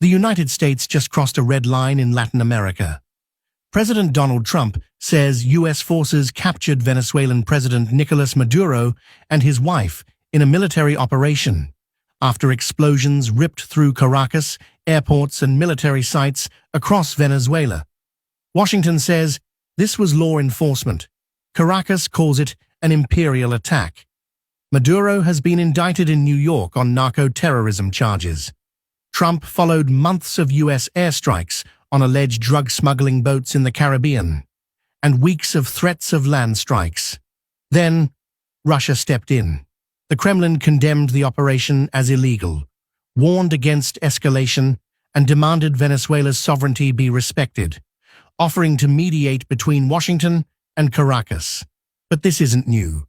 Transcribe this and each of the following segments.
The United States just crossed a red line in Latin America. President Donald Trump says U.S. forces captured Venezuelan President Nicolás Maduro and his wife in a military operation after explosions ripped through Caracas, airports and military sites across Venezuela. Washington says this was law enforcement. Caracas calls it an imperial attack. Maduro has been indicted in New York on narco-terrorism charges. Trump followed months of U.S. airstrikes on alleged drug smuggling boats in the Caribbean, and weeks of threats of land strikes. Then, Russia stepped in. The Kremlin condemned the operation as illegal, warned against escalation, and demanded Venezuela's sovereignty be respected, offering to mediate between Washington and Caracas. But this isn't new.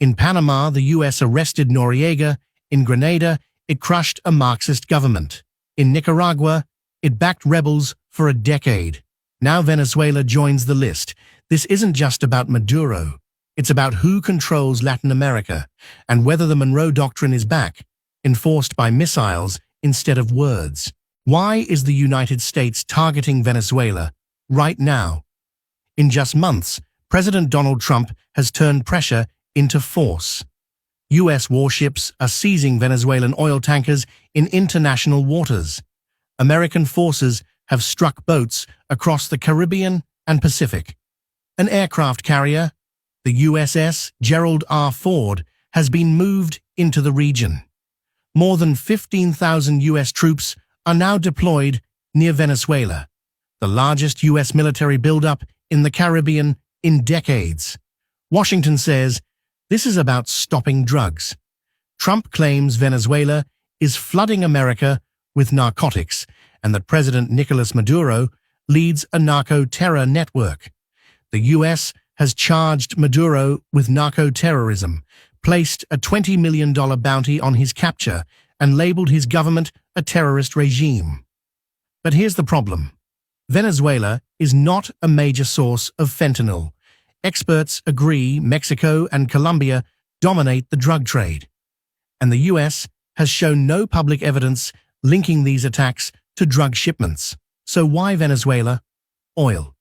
In Panama, the U.S. arrested Noriega. In Grenada, it crushed a Marxist government. In Nicaragua, it backed rebels for a decade. Now Venezuela joins the list. This isn't just about Maduro. It's about who controls Latin America and whether the Monroe Doctrine is back, enforced by missiles instead of words. Why is the United States targeting Venezuela right now? In just months, President Donald Trump has turned pressure into force. U.S. warships are seizing Venezuelan oil tankers in international waters. American forces have struck boats across the Caribbean and Pacific. An aircraft carrier, the USS Gerald R. Ford, has been moved into the region. More than 15,000 U.S. troops are now deployed near Venezuela, the largest U.S. military buildup in the Caribbean in decades. Washington says this is about stopping drugs. Trump claims Venezuela is flooding America with narcotics and that President Nicolás Maduro leads a narco-terror network. The U.S. has charged Maduro with narco-terrorism, placed a $20 million bounty on his capture, and labeled his government a terrorist regime. But here's the problem. Venezuela is not a major source of fentanyl. Experts agree Mexico and Colombia dominate the drug trade, and the U.S. has shown no public evidence linking these attacks to drug shipments. So why Venezuela? Oil.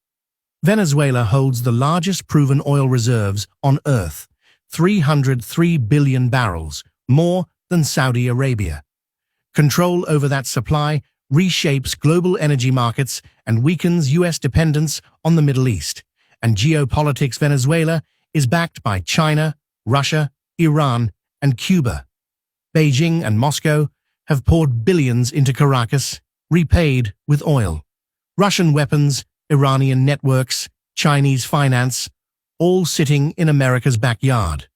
Venezuela holds the largest proven oil reserves on Earth, 303 billion barrels, more than Saudi Arabia. Control over that supply reshapes global energy markets and weakens U.S. dependence on the Middle East. And Geopolitics, Venezuela is backed by China, Russia, Iran, and Cuba. Beijing and Moscow have poured billions into Caracas, repaid with oil. Russian weapons, Iranian networks, Chinese finance, all sitting in America's backyard.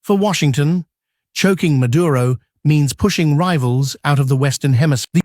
For Washington, choking Maduro means pushing rivals out of the Western Hemisphere.